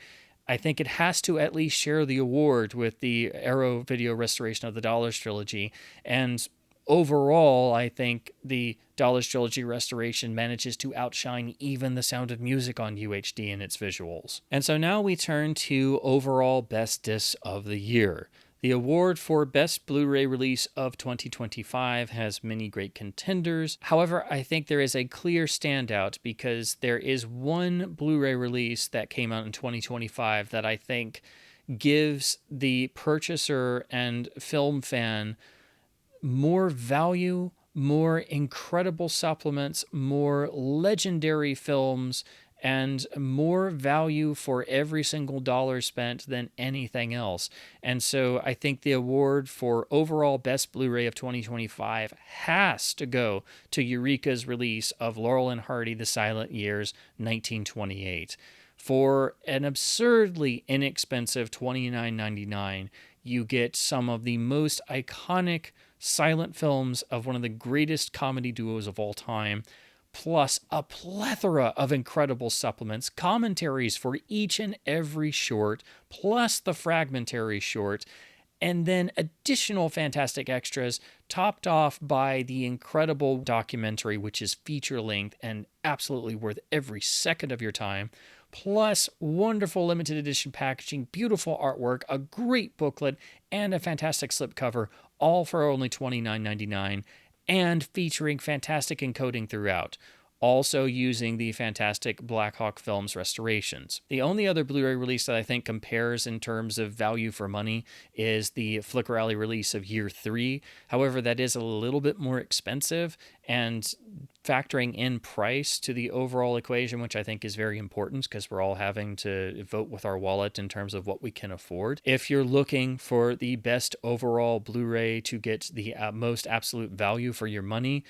I think it has to at least share the award with the Arrow video restoration of the Dollars trilogy. And overall, I think the Dollars trilogy restoration manages to outshine even The Sound of Music on UHD in its visuals. And so now we turn to overall best disc of the year. The award for Best Blu-ray Release of 2025 has many great contenders. However, I think there is a clear standout, because there is one Blu-ray release that came out in 2025 that I think gives the purchaser and film fan more value, more incredible supplements, more legendary films, and more value for every single dollar spent than anything else. And so I think the award for overall Best Blu-ray of 2025 has to go to Eureka's release of Laurel and Hardy, The Silent Years, 1928. For an absurdly inexpensive $29.99, you get some of the most iconic silent films of one of the greatest comedy duos of all time, plus a plethora of incredible supplements, commentaries for each and every short, plus the fragmentary short, and then additional fantastic extras, topped off by the incredible documentary, which is feature-length and absolutely worth every second of your time, plus wonderful limited edition packaging, beautiful artwork, a great booklet, and a fantastic slipcover, all for only $29.99. And featuring fantastic encoding throughout, also using the fantastic Blackhawk Films restorations. The only other Blu-ray release that I think compares in terms of value for money is the Flicker Alley release of Year 3. However, that is a little bit more expensive, and factoring in price to the overall equation, which I think is very important because we're all having to vote with our wallet in terms of what we can afford. If you're looking for the best overall Blu-ray to get the most absolute value for your money,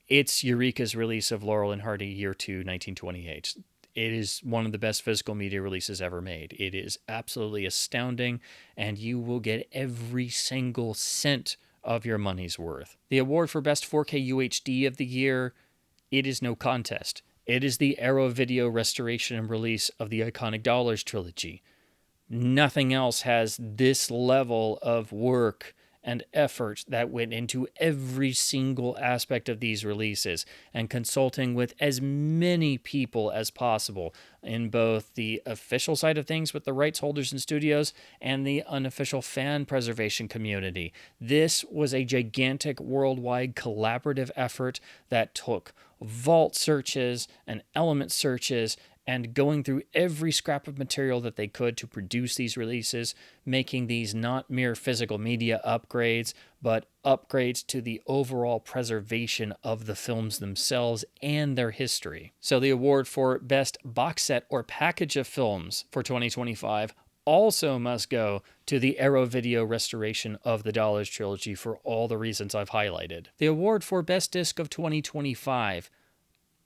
it's Eureka's release of Laurel and Hardy Year 2, 1928. it is one of the best physical media releases ever made. It is absolutely astounding, and you will get every single cent of your money's worth. The award for Best 4K UHD of the year, it is no contest. It is the Arrow Video restoration and release of the iconic Dollars trilogy. Nothing else has this level of work and effort that went into every single aspect of these releases, and consulting with as many people as possible in both the official side of things with the rights holders and studios and the unofficial fan preservation community. This was a gigantic worldwide collaborative effort that took vault searches and element searches and going through every scrap of material that they could to produce these releases, making these not mere physical media upgrades, but upgrades to the overall preservation of the films themselves and their history. So the award for Best Box Set or Package of Films for 2025 also must go to the Arrow Video restoration of the Dollars trilogy for all the reasons I've highlighted. The award for Best Disc of 2025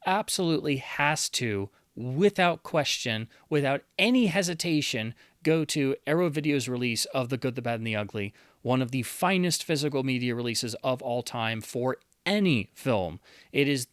absolutely has to, without question, without any hesitation, go to Arrow Video's release of The Good, the Bad, and the Ugly, one of the finest physical media releases of all time for any film. It is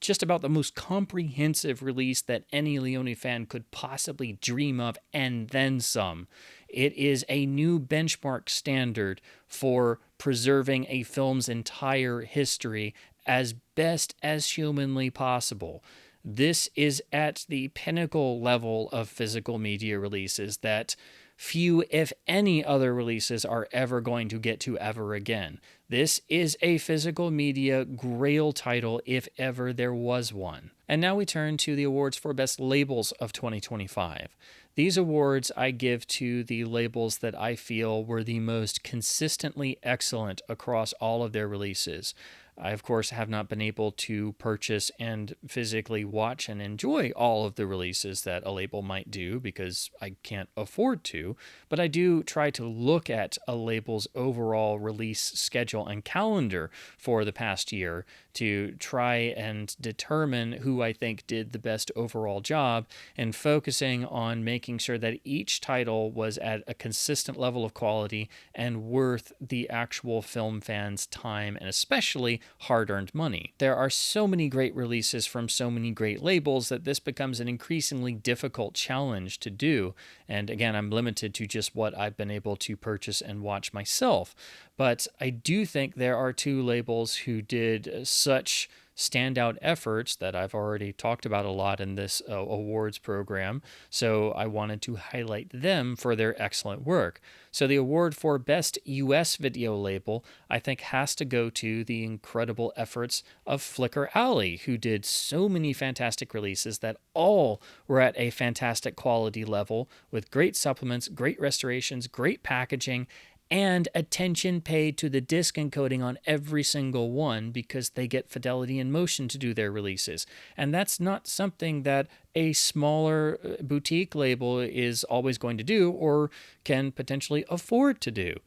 just about the most comprehensive release that any Leone fan could possibly dream of, and then some. It is a new benchmark standard for preserving a film's entire history as best as humanly possible. This is at the pinnacle level of physical media releases that few, if any, other releases are ever going to get to ever again. This is a physical media grail title if ever there was one. And now we turn to the awards for Best Labels of 2025. These awards I give to the labels that I feel were the most consistently excellent across all of their releases. I, of course, have not been able to purchase and physically watch and enjoy all of the releases that a label might do because I can't afford to, but I do try to look at a label's overall release schedule and calendar for the past year to try and determine who I think did the best overall job, and focusing on making sure that each title was at a consistent level of quality and worth the actual film fans' time and especially hard-earned money. There are so many great releases from so many great labels that this becomes an increasingly difficult challenge to do. And again, I'm limited to just what I've been able to purchase and watch myself. But I do think there are two labels who did such standout efforts that I've already talked about a lot in this awards program, so I wanted to highlight them for their excellent work. So the award for Best U.S. Video Label, I think, has to go to the incredible efforts of Flicker Alley, who did so many fantastic releases that all were at a fantastic quality level, with great supplements, great restorations, great packaging, and attention paid to the disc encoding on every single one because they get Fidelity in Motion to do their releases. And that's not something that a smaller boutique label is always going to do or can potentially afford to do.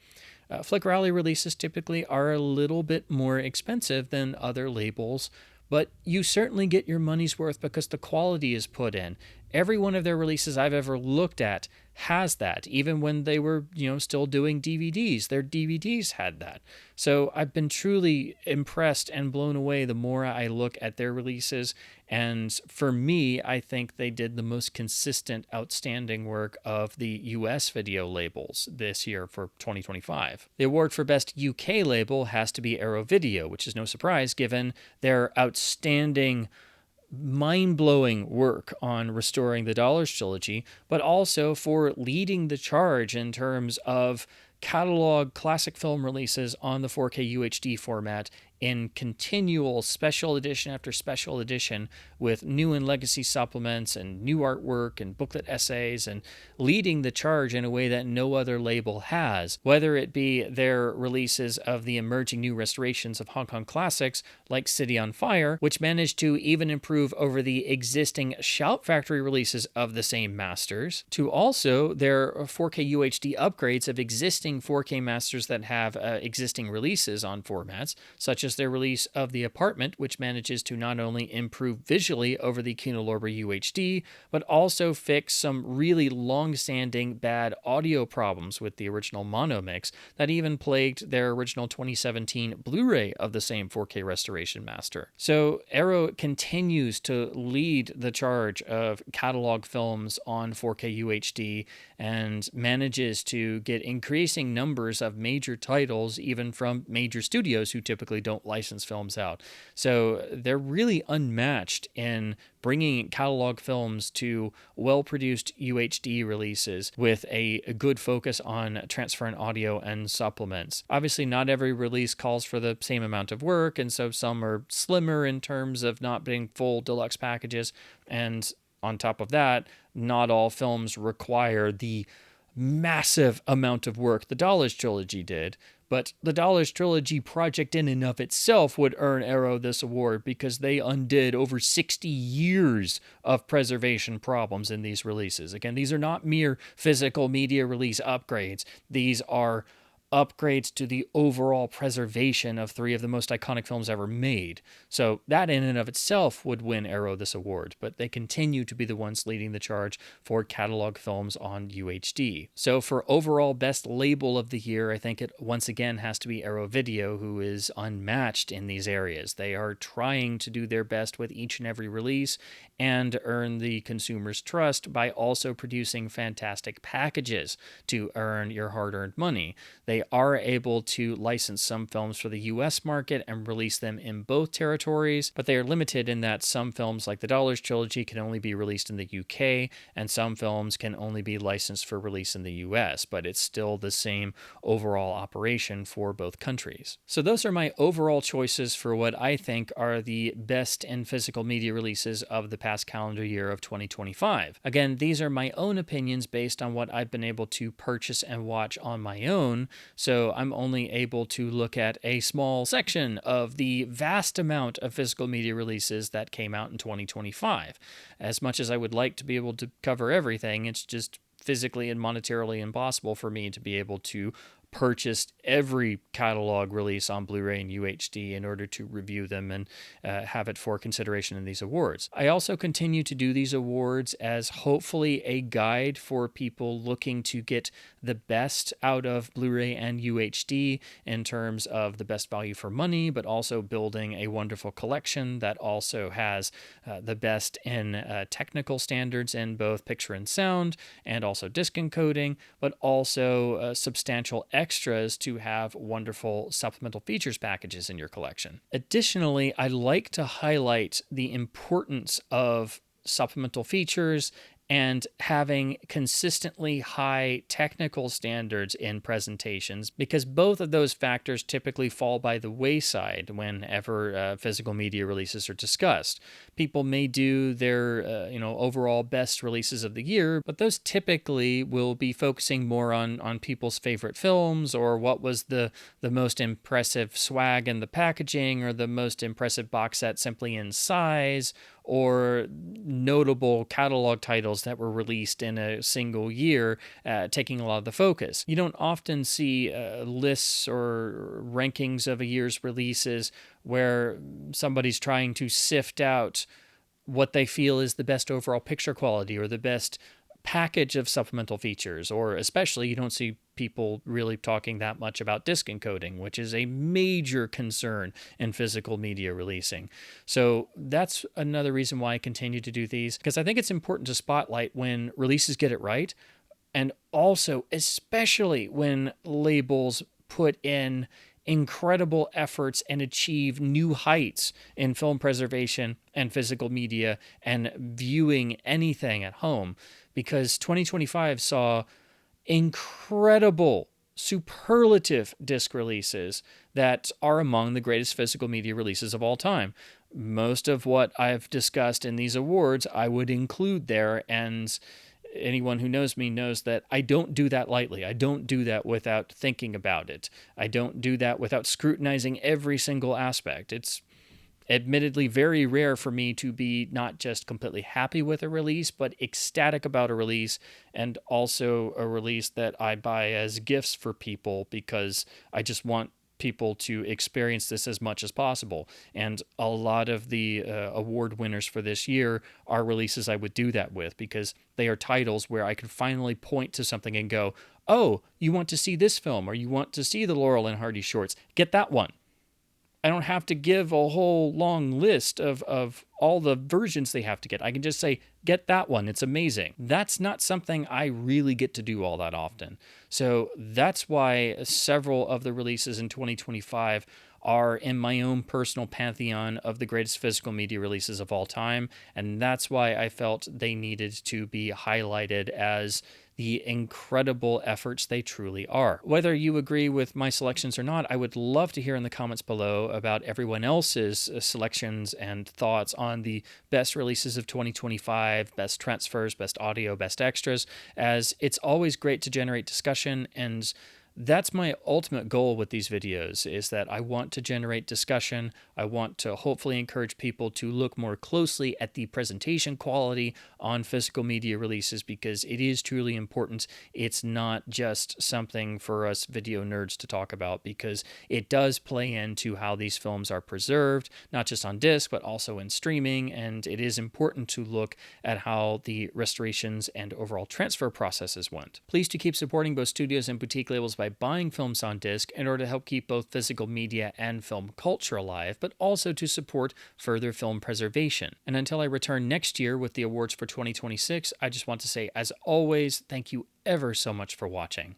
Flicker Alley releases typically are a little bit more expensive than other labels, but you certainly get your money's worth because the quality is put in. Every one of their releases I've ever looked at has that. Even when they were, still doing DVDs, their DVDs had that. So I've been truly impressed and blown away the more I look at their releases. And for me, I think they did the most consistent, outstanding work of the US video labels this year for 2025. The award for Best UK label has to be Arrow Video, which is no surprise given their outstanding, mind-blowing work on restoring the Dollars trilogy, but also for leading the charge in terms of catalog classic film releases on the 4K UHD format in continual special edition after special edition with new and legacy supplements and new artwork and booklet essays, and leading the charge in a way that no other label has, whether it be their releases of the emerging new restorations of Hong Kong classics like City on Fire, which managed to even improve over the existing Shout Factory releases of the same masters, to also their 4K UHD upgrades of existing 4K masters that have existing releases on formats, such as just their release of The Apartment, which manages to not only improve visually over the Kino-Lorber UHD, but also fix some really long-standing bad audio problems with the original mono mix that even plagued their original 2017 Blu-ray of the same 4K restoration master. So Arrow continues to lead the charge of catalog films on 4K UHD and manages to get increasing numbers of major titles, even from major studios who typically don't license films out. So they're really unmatched in bringing catalog films to well-produced UHD releases with a good focus on transferring audio and supplements. Obviously, not every release calls for the same amount of work, and so some are slimmer in terms of not being full deluxe packages, and on top of that, not all films require the massive amount of work the Dollars Trilogy did. But the Dollars Trilogy project in and of itself would earn Arrow this award because they undid over 60 years of preservation problems in these releases. Again, these are not mere physical media release upgrades. These are upgrades to the overall preservation of three of the most iconic films ever made. So that in and of itself would win Arrow this award, but they continue to be the ones leading the charge for catalog films on UHD. So for overall best label of the year, I think it once again has to be Arrow Video, who is unmatched in these areas. They are trying to do their best with each and every release and earn the consumer's trust by also producing fantastic packages to earn your hard-earned money. They are able to license some films for the US market and release them in both territories, but they are limited in that some films like the Dollars Trilogy can only be released in the UK, and some films can only be licensed for release in the US, but it's still the same overall operation for both countries. So those are my overall choices for what I think are the best in physical media releases of the past calendar year of 2025. Again, these are my own opinions based on what I've been able to purchase and watch on my own, so I'm only able to look at a small section of the vast amount of physical media releases that came out in 2025. As much as I would like to be able to cover everything, it's just physically and monetarily impossible for me to be able to purchase every catalog release on Blu-ray and UHD in order to review them and have it for consideration in these awards. I also continue to do these awards as hopefully a guide for people looking to get the best out of Blu-ray and UHD in terms of the best value for money, but also building a wonderful collection that also has the best in technical standards in both picture and sound, and also disc encoding, but also substantial extras to have wonderful supplemental features packages in your collection. Additionally, I like to highlight the importance of supplemental features and having consistently high technical standards in presentations, because both of those factors typically fall by the wayside whenever physical media releases are discussed. People may do their overall best releases of the year, but those typically will be focusing more on people's favorite films, or what was the most impressive swag in the packaging, or the most impressive box set simply in size, or notable catalog titles that were released in a single year, taking a lot of the focus. You don't often see lists or rankings of a year's releases where somebody's trying to sift out what they feel is the best overall picture quality or the best package of supplemental features, or especially you don't see people really talking that much about disc encoding, which is a major concern in physical media releasing. So that's another reason why I continue to do these, because I think it's important to spotlight when releases get it right, and also especially when labels put in incredible efforts and achieve new heights in film preservation and physical media and viewing anything at home, because 2025 saw incredible, superlative disc releases that are among the greatest physical media releases of all time. Most of what I've discussed in these awards I would include there, and anyone who knows me knows that I don't do that lightly. I don't do that without thinking about it. I don't do that without scrutinizing every single aspect. It's admittedly very rare for me to be not just completely happy with a release, but ecstatic about a release, and also a release that I buy as gifts for people because I just want people to experience this as much as possible. And a lot of the award winners for this year are releases I would do that with, because they are titles where I can finally point to something and go, oh, you want to see this film, or you want to see the Laurel and Hardy shorts, get that one. I don't have to give a whole long list of all the versions they have to get. I can just say, get that one. It's amazing. That's not something I really get to do all that often. So that's why several of the releases in 2025 are in my own personal pantheon of the greatest physical media releases of all time. And that's why I felt they needed to be highlighted as the incredible efforts they truly are. Whether you agree with my selections or not, I would love to hear in the comments below about everyone else's selections and thoughts on the best releases of 2025, best transfers, best audio, best extras, as it's always great to generate discussion. And that's my ultimate goal with these videos, is that I want to generate discussion. I want to hopefully encourage people to look more closely at the presentation quality on physical media releases, because it is truly important. It's not just something for us video nerds to talk about, because it does play into how these films are preserved, not just on disc, but also in streaming. And it is important to look at how the restorations and overall transfer processes went. Please do keep supporting both studios and boutique labels by buying films on disc in order to help keep both physical media and film culture alive, but also to support further film preservation. And until I return next year with the awards for 2026, I just want to say, as always, thank you ever so much for watching.